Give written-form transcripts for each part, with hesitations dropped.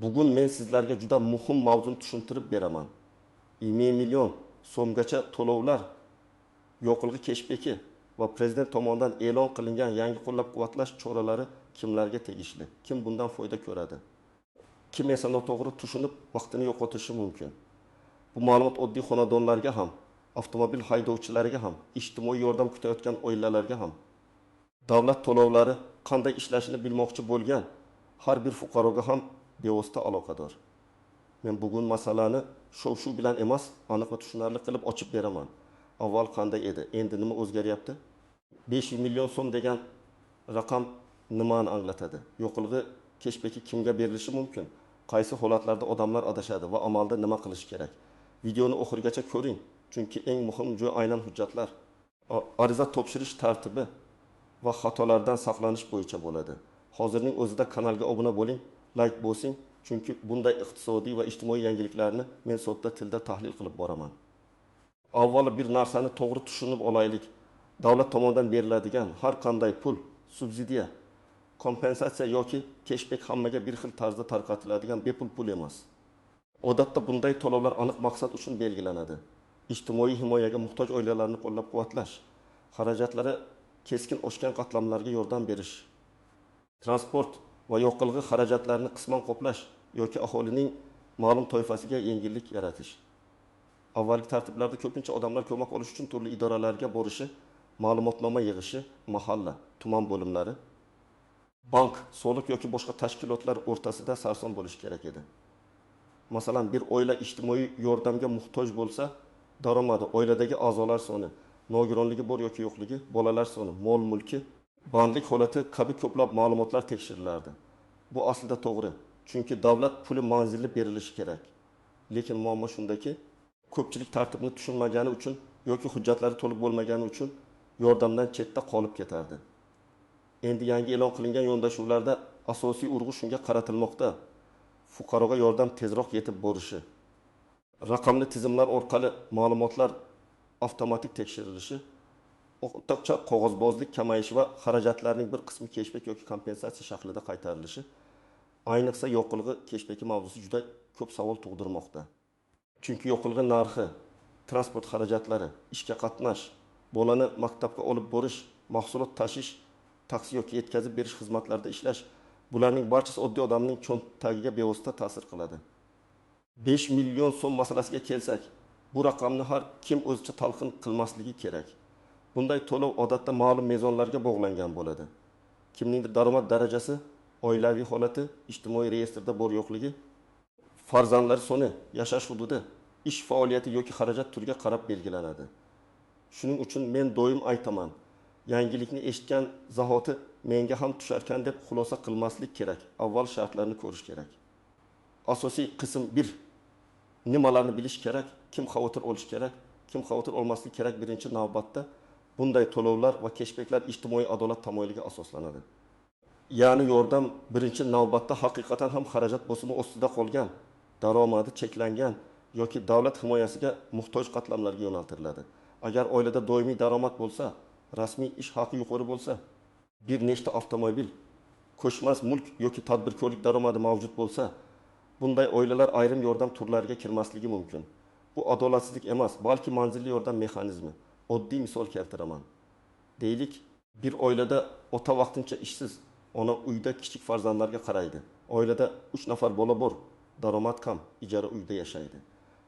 Bugun men sizlarga juda muhim mavzuni tushuntirib beraman. 20 million so'mgacha to'lovlar yo'qilg'i keshbeki va prezident tomonidan e'lon qilingan yangi qo'llab-quvvatlash choralari kimlarga tegishli? Kim bundan foyda ko'radi? Kim esa noto'g'ri tushunib vaqtini yo'qotishi mumkin? Bu ma'lumot oddiy xonadonlarga ham, avtomobil haydovchilariga ham, ijtimoiy yordam kutayotgan oilalarga ham, davlat to'lovlari qanday ishlashini bilmoqchi bo'lgan har bir fuqaroga ham bevosita aloqador. Men bugun masalani shov-shuv bilan emas, aniq va tushunarli qilib ochib beraman. Avval qanday edi, endi nima o'zgaryapti? 500 million so'm degan raqam nimani anglatadi? Yo'qilg'i keshbeki kimga berilishi mumkin? Qaysi holatlarda odamlar adashadi va amalda nima qilish kerak? Videoni oxirigacha ko'ring, chunki eng muhim joy aynan hujjatlar. Ariza topshirish tartibi va xatolardan saqlanish bo'yicha bo'ladi. Hozirning o'zida kanalga obuna bo'ling, like bosing, chunki bunday iqtisodiy va ijtimoiy yangiliklarni men sodda tilda tahlil qilib boraman. Avvalo bir narsani to'g'ri tushunib olaylik. Davlat tomonidan beriladigan har qanday pul, subsidiya, kompensatsiya yoki keshbek hammaga bir xil tarzda tarqatiladigan bepul pul emas. Odatda bunday to'lovlar aniq maqsad uchun belgilanadi. Ijtimoiy himoyaga muhtoj oilalarni qo'llab-quvvatlash, xarajatlari keskin oshgan qatlamlarga yordam berish, transport va yo'qilg'i xarajatlarini qisman qoplash yoki aholining ma'lum toifasiga yengillik yaratish. Avvalgi tartiblarda ko'pincha odamlar ko'mak olish uchun turli idoralarga borishi, ma'lumotnoma yig'ishi, mahalla, tuman bo'limlari, bank, soliq yoki boshqa tashkilotlar o'rtasida sarson bo'lish kerak edi. Masalan, bir oila ijtimoiy yordamga muhtoj bo'lsa, daromadi, oiladagi a'zolar soni, nogironligi bor yoki yo'qligi, bolalar soni, mol-mulki, bandlik holati kabi ko'plab ma'lumotlar tekshirilardi. Bu aslida to'g'ri, chunki davlat puli manzilli berilishi kerak. Lekin muammo shundaki, ko'pchilik tartibni tushunmagani uchun yoki hujjatlari to'liq bo'lmagani uchun yordamdan chetda qolib ketardi. Endi yangi e'lon qilingan yondashuvlarda asosiy urg'u shunga qaratilmoqda. Fuqaroga yordam tezroq yetib borishi, raqamli tizimlar orqali ma'lumotlar avtomatik tekshirilishi, o'rtacha qog'ozbozlik kamayishi va xarajatlarning bir qismi keshbek yoki kompensatsiya shaklida qaytarilishi. Ayniqsa yo'qilg'i keshbeki mavzusi juda ko'p savol tug'dirmoqda. Chunki yo'qilg'i narxi, transport xarajatlari, ishga qatnash, bolani maktabga olib borish, mahsulot tashish, taksi yoki yetkazib berish xizmatlarida ishlash, bularning barchasi oddiy odamning cho'ntagiga bevosita ta'sir qiladi. 5 million so'm masalasiga kelsak, bu raqamni har kim o'zicha talqin qilmasligi kerak. Bunday to'lov odatda ma'lum mezonlarga bog'langan bo'ladi. Kimningdir daromad darajasi, oilaviy holati, ijtimoiy reyestrda bor yo'qligi, farzandlar soni, yashash hududi, ish faoliyati yoki xarajat turiga qarab belgilanadi. Shuning uchun men doim aytaman, yangilikni eshitgan zahoti menga ham tusharkan deb xulosa qilmaslik kerak. Avval shartlarni ko'rish kerak. Asosiy qism 1. Nimalarni bilish kerak, kim xavotir olish kerak, kim xavotir olmaslik kerak birinchi navbatda. Bunday to'lovlar va keshbeklar ijtimoiy adolat tamoyiliga asoslanadi. Ya'ni yordam birinchi navbatda haqiqatan ham xarajat bosimi ostida qolgan, daromadi cheklangan yoki davlat himoyasiga muhtoj qatlamlarga yo'naltiriladi. Agar oilada doimiy daromad bo'lsa, rasmiy ish haqi yuqori bo'lsa, bir nechta avtomobil, ko'chmas mulk yoki tadbirkorlik daromadi mavjud bo'lsa, bunday oilalar ayrim yordam turlariga kirmasligi mumkin. Bu adolatsizlik emas, balki manzilli yordam mexanizmi. Oddiy misol keltiraman. Deylik, bir oilada ota vaqtincha ishsiz, ona uyda kichik farzandlarga qaraydi. Oilada 3 nafar bola bor, daromad kam, ijara uyda yashaydi.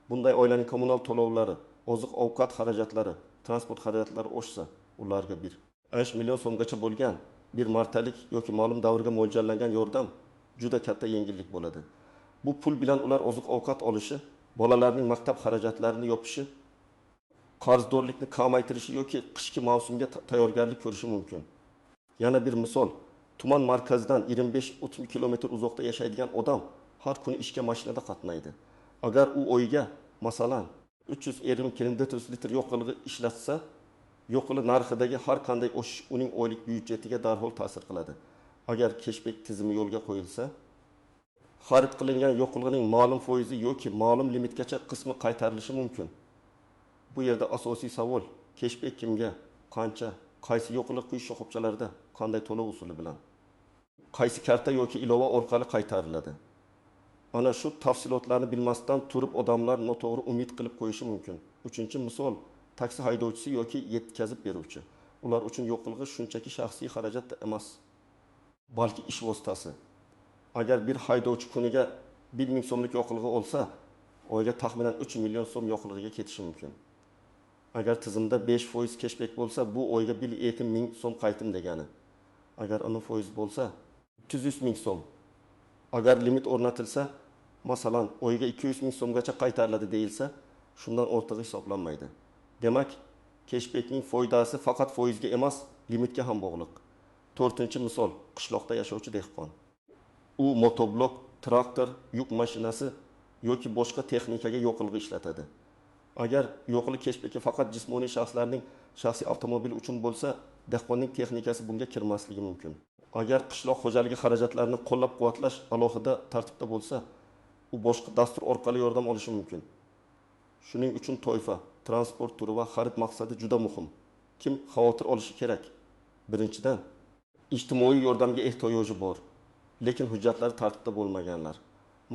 Bunday oilaning kommunal to'lovlari, oziq-ovqat xarajatlari, transport xarajatlari oshsa, ularga 5 million so'mgacha bo'lgan bir martalik yoki ma'lum davrga mo'ljallangan yordam juda katta yengillik bo'ladi. Bu pul bilan ular oziq-ovqat olishi, bolalarning maktab xarajatlarini yopishi, qarzdorlikni kamaytirishi yoki qishki mavsumga tayyorgarlik ko'rishi mumkin. Yana bir misol, tuman markazidan 25-30 kilometr uzoqda yashaydigan odam har kuni ishga mashinada qatnaydi. Agar u oyiga, masalan, 320 litr yo'qilg'i ishlatsa, yo'qilg'i narxidagi har qanday o'sish uning oylik byudjetiga darhol ta'sir qiladi. Agar keshbek tizimi yo'lga qo'yilsa, xarid qilingan yo'qilg'ining ma'lum foizi yoki ma'lum limitgacha qismi qaytarilishi mumkin. Bu yerda asosiy savol, keshbek kimga, qancha, qaysi yo'qilg'i quyish shoxobchalarida, qanday to'lov usuli bilan, qaysi karta yoki ilova orqali qaytariladi. ana shu tafsilotlarni bilmasdan turib odamlar noto'g'ri umid qilib qo'yishi mumkin. Uchinchi misol, taksi haydovchisi yoki yetkazib beruvchi. Ular uchun yo'qilg'i shunchaki shaxsiy xarajat emas, balki ish vositasi. Agar bir haydovchi kuniga 1000 so'mlik yo'qilg'i olsa, oyga taxminan 3 million so'm yo'qilg'iga ketishi mumkin. Agar tizimda 5% cashback bo'lsa, bu oyga 1-2 ming so'm qaytim degani. Agar 10% bo'lsa, 300 ming so'm. Agar limit o'rnatilsa, masalan, oyga 200 ming so'mgacha qaytariladi deyilsa, shundan ortig'i hisoblanmaydi. Demak, cashbackning foydasi faqat foizga emas, limitga ham bog'liq. 4-misol, qishloqda yashovchi dehqon. U motoblok, traktor, yuk mashinasi yoki boshqa texnikaga yo'qilg'i ishlatadi. Agar yo'qilg'i cashback'i faqat jismoniy shaxslarning shaxsiy avtomobili uchun bo'lsa, dehqonning texnikasi bunga kirmasligi mumkin. Agar qishloq xo'jaligi xarajatlarini qo'llab-quvvatlash alohida tartibda bo'lsa, u boshqa dastur orqali yordam olishi mumkin. Shuning uchun toifa, transport turi va xarid maqsadi juda muhim. Kim xavotir olishi kerak? Birinchidan, ijtimoiy yordamga ehtiyoji bor, lekin hujjatlari tartibda bo'lmaganlar.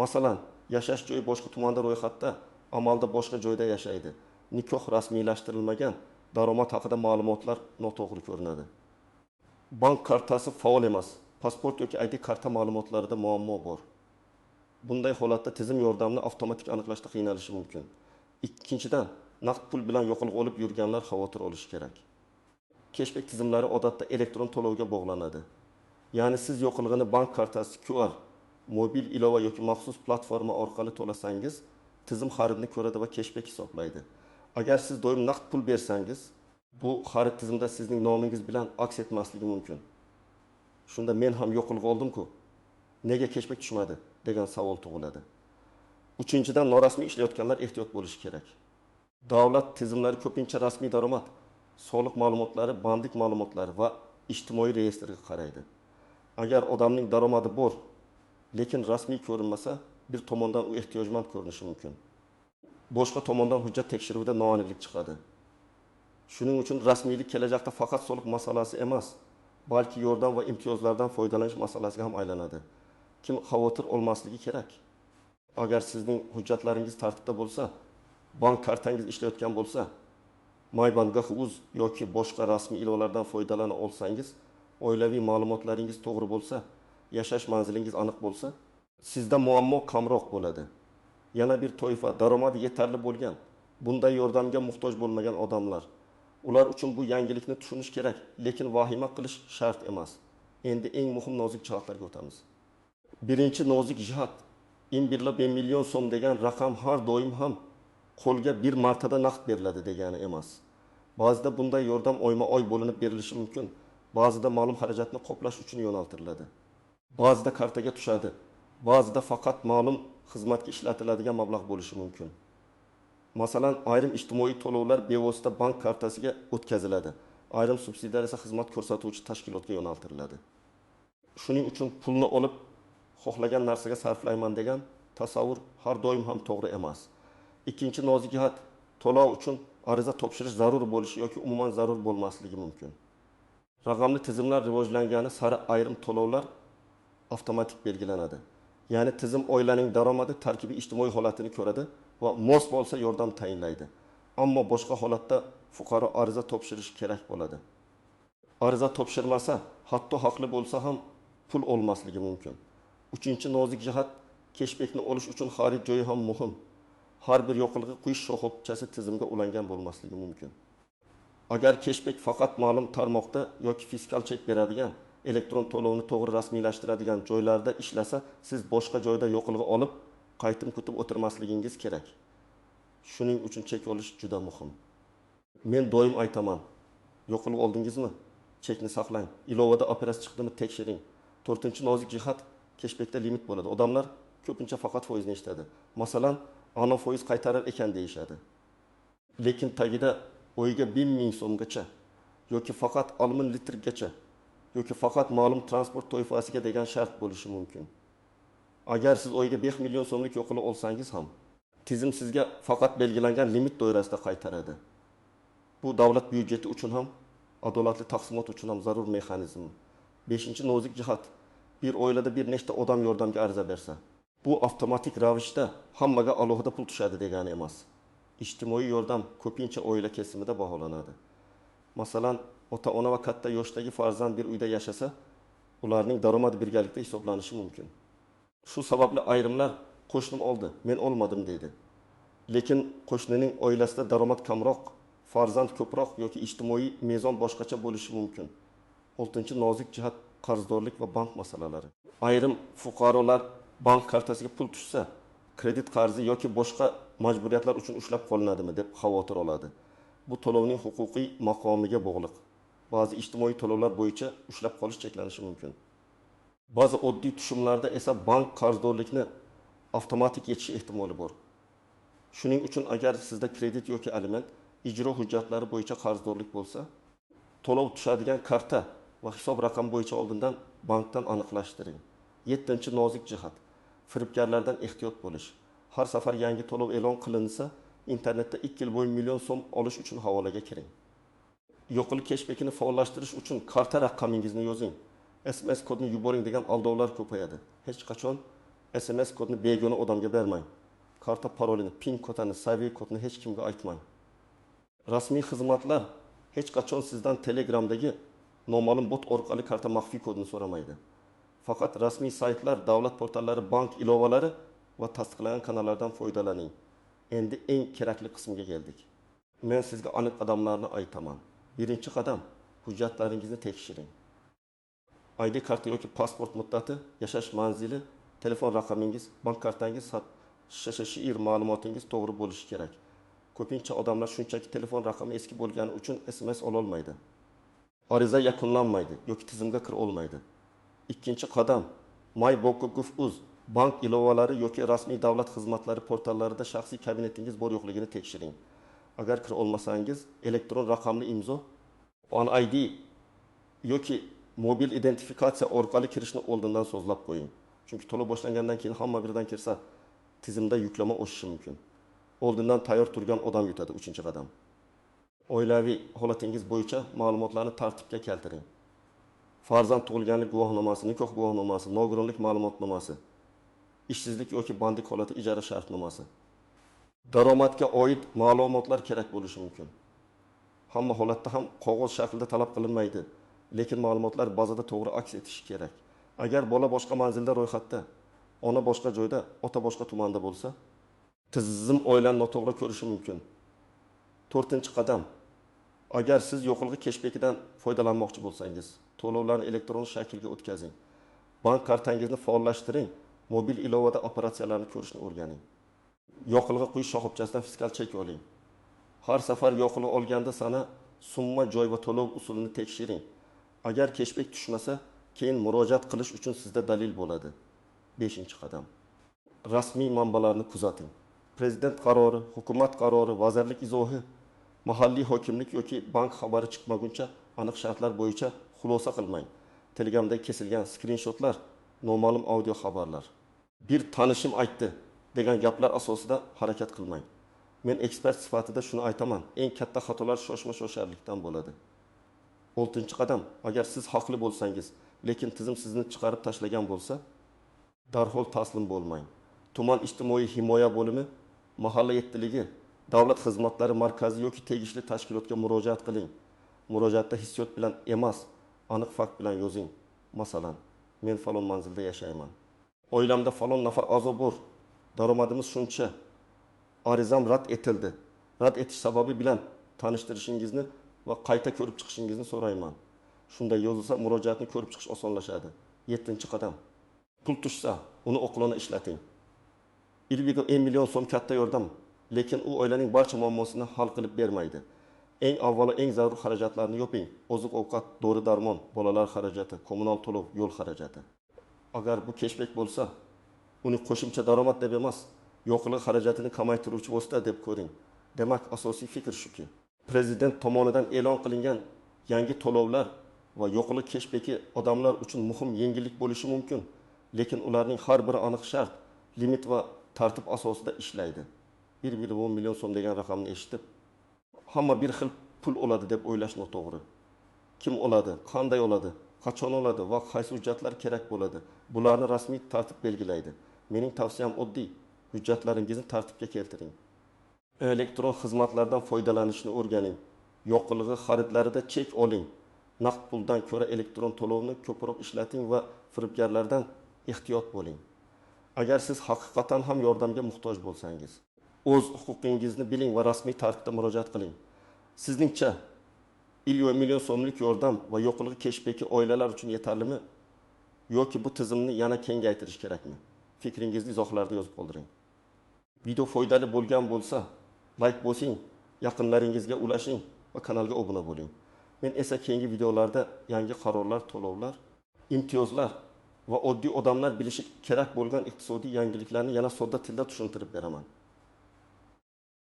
Masalan, yashash joyi boshqa tumanda ro'yxatda, amalda boshqa joyda yashaydi. Nikoh rasmiylashtirilmagan, daromad haqida ma'lumotlar noto'g'ri ko'rinadi. Bank kartasi faol emas, pasport yoki ID karta ma'lumotlarida muammo bor. Bunday holatda tizim yordamini avtomatik aniqlashda qiynalishi mumkin. Ikkinchidan, naqd pul bilan yo'qilg'i olib yurganlar xavotir olishi kerak. Cashback tizimlari odatda elektron to'lovga bog'lanadi. Ya'ni siz yo'qilg'ini bank kartasi, QR, mobil ilova yoki maxsus platforma orqali to'lasangiz, tizim xaridni ko'radi va cashback hisoblaydi. Agar siz doim naqd pul bersangiz, bu xarid tizimda sizning nomingiz bilan aks etmasligi mumkin. Shunda men ham yo'qilg'i oldim-ku, nega cashback tushmadi degan savol tug'iladi. Uchinchidan, norasmiy ishlayotganlar ehtiyot bo'lishi kerak. Davlat tizimlari ko'pincha rasmiy daromad, soliq ma'lumotlari, bandlik ma'lumotlari va ijtimoiy reyestrga qaraydi. Agar odamning daromadi bor, lekin rasmiy ko'rinmasa, bir tomondan u ehtiyojmand ko'rinishi mumkin. Boshqa tomondan hujjat tekshiruvida noaniqlik chiqadi. Shuning uchun rasmiylik kelajakda faqat soliq masalasi emas, balki yordam va imtiyozlardan foydalanish masalasiga ham aylanadi. Kim xavotir olmasligi kerak? Agar sizning hujjatlaringiz tartibda bo'lsa, bank kartangiz ishlayotgan bo'lsa, MyBank.uz yoki boshqa rasmiy ilovalardan foydalana olsangiz, oilaviy ma'lumotlaringiz to'g'ri bo'lsa, yashash manzilingiz aniq bo'lsa, sizda muammo kamroq bo'ladi. Yana bir toifa, daromadi yetarli bo'lgan, bunday yordamga muhtoj bo'lmagan odamlar. Ular uchun bu yangilikni tushunish kerak, lekin vahima qilish shart emas. Endi eng muhim nozik jihatlarga o'tamiz. Birinchi nozik jihat, 1 million so'm degan raqam har doim ham qo'lga bir martada naqd beriladi degani emas. Ba'zida bunday yordam oyma-oy bo'linib berilishi mumkin. Ba'zida ma'lum xarajatni qoplash uchun yo'naltiriladi. Ba'zida kartaga tushadi. Ba'zida faqat ma'lum xizmatga ishlatiladigan mablag' bo'lishi mumkin. Masalan, ayrim ijtimoiy to'lovlar bevosita bank kartasiga o'tkaziladi. Ayrim subsidiyalar esa xizmat ko'rsatuvchi tashkilotga yo'naltiriladi. Shuning uchun pulni olib xohlagan narsaga sarflayman degan tasavvur har doim ham to'g'ri emas. Ikkinchi nozik jihat, to'lov uchun ariza topshirish zarur bo'lishi yoki umuman zarur bo'lmasligi mumkin. Raqamli tizimlar rivojlangani sari ayrim to'lovlar avtomatik belgilanadi. Ya'ni tizim oilaning daromadi, tarkibiy ijtimoiy holatini ko'radi va mos bo'lsa yordam tayinlaydi. Ammo boshqa holatda fuqaro ariza topshirishi kerak bo'ladi. Ariza topshirmasa, hatto haqli bo'lsa ham pul olmasligi mumkin. Uchinchi nozik jihat, cashbackni olish uchun xarid joyi ham muhim. Har bir yo'qilg'i quyish shoxobchasi tizimga ulangan bo'lmasligi mumkin. Agar cashback faqat ma'lum tarmoqda yoki fiskal chek beradigan, elektron to'lovni to'g'ri rasmiylashtiradigan joylarda ishlasa, siz boshqa joyda yo'qilg'i olib, qaytim kutib o'tirmasligingiz kerak. Shuning uchun chek olish juda muhim. Men doim aytaman, yo'qilg'i oldingizmi? Chekni saqlang. Ilovada operatsiya chiqdimi tekshiring. 4-nozik jihat, cashbackda limit bo'ladi. Odamlar ko'pincha faqat foizni eshitadi. Masalan, ana foiz qaytarar ekan deyishadi. Lekin tagida oyga 1000 ming so'mgacha yoki faqat 60 litrgacha yoki faqat ma'lum transport toifasiga degan shart bo'lishi mumkin. Agar siz oyga 5 million so'mlik yo'qilg'i olsangiz ham, tizim sizga faqat belgilangan limit doirasida qaytaradi. Bu davlat byudjeti uchun ham, adolatli taqsimot uchun ham zarur mexanizm. 5-nozik jihat, bir oilada bir nechta odam yordamga ariza bersa, Bu avtomatik ravishda hammaga alohida pul tushadi degani emas. İjtimoiy yordam ko'pincha oila kesimida baholanadi. Masalan, ota-ona va katta yoshdagi farzand bir uyda yashasa, ularning daromadi birgalikda hisoblanishi mumkin. Shu sababli ayrimlar qo'shnim oldi, men olmadim deydi. Lekin qo'shnining oilasida daromad kamroq, farzand ko'proq yoki ijtimoiy mezon boshqacha bo'lishi mumkin. 6 nozik jihat qarzdorlik va bank masalalari. Ayrim fuqarolar bank kartasiga pul tushsa, kredit qarzi yoki boshqa majburiyatlar uchun ushlab qolinadimi deb xavotir oladi. Bu to'lovning huquqiy maqomiga bog'liq. Ba'zi ijtimoiy to'lovlar bo'yicha ushlab qolish cheklanishi mumkin. Ba'zi oddiy tushumlarda esa bank qarzdorlikni avtomatik yechishi ehtimoli bor. Shuning uchun agar sizda kredit yoki aliment, ijro hujjatlari bo'yicha qarzdorlik bo'lsa, to'lov tushadigan karta va hisob raqami bo'yicha oldindan bankdan aniqlashtiring. 7-nozik jihat. Firibgarlardan ehtiyot bo'lish. Har safar yangi to'lov e'lon qilinsa, internetda 2 yil bo'yi million so'm olish uchun havolaga kiring. Yo'qlik cashbackini faollashtirish uchun karta raqamingizni yozing. SMS kodini yuboring degan aldovlar ko'payadi. Hech qachon SMS kodini begona odamga bermang. Karta parolini, PIN kodini, saviy kodini hech kimga aytmang. Rasmiy xizmatlar hech qachon sizdan Telegramdagi noma'lum bot orqali karta maxfiy kodini so'ramaydi. Faqat rasmiy saytlar, davlat portallari, bank ilovalari va tasdiqlangan kanallardan foydalaning. Endi eng kerakli qismga keldik. Men sizga aniq qadamlarni aytaman. Birinchi qadam, hujjatlaringizni tekshiring. ID karta yoki pasport muddati, yashash manzili, telefon raqamingiz, bank kartangiz, SSHIR ma'lumotingiz to'g'ri bo'lishi kerak. Ko'pincha odamlar shunchaki telefon raqami eski bo'lgani uchun SMS ololmaydi. Ariza yakunlanmaydi yoki tizimga kira olmaydi. Ikkinchi qadam, My.gov.uz bank ilovalari yoki rasmiy davlat xizmatlari portallarida shaxsiy kabinetingiz bor yo'qligini tekshiring. Agar kira olmasangiz, elektron raqamli imzo, OnID yoki mobil identifikatsiya orqali kirishni oldindan so'zlab qo'ying. Chunki to'lov boshlangandan keyin hamma birdan kirsa, tizimda yuklama oshishi mumkin. Oldindan tayyor turgan odam yutadi. 3-qadam. Oilaviy holatingiz bo'yicha ma'lumotlarni tartibga keltiring. Farzand tug'ilganlik guvohnomasi, nikoh guvohnomasi, nogironlik ma'lumotnomasi, ishsizlik yoki bandlik holati ijara shartnomasi. Daromadga oid ma'lumotlar kerak bo'lishi mumkin. Hamma holatda ham qog'oz shaklida talab qilinmaydi, lekin ma'lumotlar bazada to'g'ri aks etishi kerak. Agar bola boshqa manzilda ro'yxatda, ona boshqa joyda, ota boshqa tumanda bo'lsa, tizim oilani noto'g'ri ko'rishi mumkin. 4-qadam. Agar siz yo'qilg'i cashbackidan foydalanmoqchi bo'lsangiz, to'lovlarni elektron shaklga o'tkazing. Bank kartangizni faollashtiring, mobil ilovada operatsiyalarni ko'rishni o'rganing. Yo'qilg'i quyish shoxobchasidan fiskal chek oling. Har safar yo'qilg'i olganda sana summa, joy va to'lov usulini tekshiring. Agar cashback tushmasa, keyin murojaat qilish uchun sizda dalil bo'ladi. 5-qadam. Rasmiy manbalarni kuzating. Prezident qarori, hukumat qarori, vazirlik izohi, mahalliy hokimlik yoki bank xabari chiqmaguncha aniq shartlar bo'yicha xulosa qilmang. Telegramda kesilgan skrinshotlar, noma'lum audio xabarlar. Bir tanishim aytdi degan gaplar asosida harakat qilmang. Men ekspert sifatida shuni aytaman. Eng katta xatolar shoshma-shosharlikdan bo'ladi. 6-qadam. Agar siz haqli bo'lsangiz, lekin tizim sizni chiqarib tashlagan bo'lsa, darhol taslim bo'lmang. Tuman ijtimoiy himoya bo'limi, mahalla yettiligi, davlat xizmatlari markazi yoki tegishli tashkilotga murojaat qiling. Murojaatda hissiyot bilan emas, aniq fakt bilan yozing. Masalan, men falon manzilda yashayman. Oilamda falon nafar a'zo bor. Daromadimiz shuncha. Arizam rad etildi. Rad etish sababi bilan tanishtirishingizni va qayta ko'rib chiqishingizni so'rayman. Shunday yozilsa, murojaatni ko'rib chiqish osonlashadi. 7-qadam. Pul tushsa, uni oqilona ishlating. 1,1 million so'm katta yordam, lekin u oilaning barcha muammosini hal qilib bermaydi. Eng avvalo eng zarur xarajatlarni yoping. Oziq-ovqat, dori-darmon, bolalar xarajati, kommunal to'lov, yo'l xarajati. Agar bu cashback bo'lsa, uni qo'shimcha daromad deb emas, yo'qilg'i xarajatini kamaytiruvchi vosita deb ko'ring. Demak, asosiy fikr shuki, prezident tomonidan e'lon qilingan yangi to'lovlar va yo'qilg'i cashbacki odamlar uchun muhim yengillik bo'lishi mumkin, lekin ularning har biri aniq shart, limit va tartib asosida ishlaydi. 1,1 million so'm degan raqamni eshitib, hamma bir xil pul oladi deb o'ylash noto'g'ri. Kim oladi, qanday oladi, qachon oladi va qaysi hujjatlar kerak bo'ladi? Bularni rasmiy tartib belgilaydi. Mening tavsiyam oddiy. Hujjatlaringizni tartibga keltiring. Elektron xizmatlardan foydalanishni o'rganing. Yoqilg'i xaridlarida chek oling. Naqd puldan ko'ra elektron to'lovni ko'proq ishlating va firibgarlardan ehtiyot bo'ling. Agar siz haqiqatan ham yordamga muhtoj bo'lsangiz, o'z huquqingizni biling va rasmiy tartibda murojaat qiling. Sizningcha million so'mlik yordam va yoqilg'i keshbeki oilalar uchun yetarlimi? Yoki bu tizimni yana kengaytirish kerakmi? Fikringizni izohlarda yozib qoldiring. Video foydali bo'lgan bo'lsa, like bosing, yaqinlaringizga ulashing va kanalga obuna bo'ling. Men esa keyingi videolarda yangi qarorlar, to'lovlar, imtiyozlar va oddiy odamlar bilishi kerak bo'lgan iqtisodiy yangiliklarni yana sodda tilda tushuntirib beraman.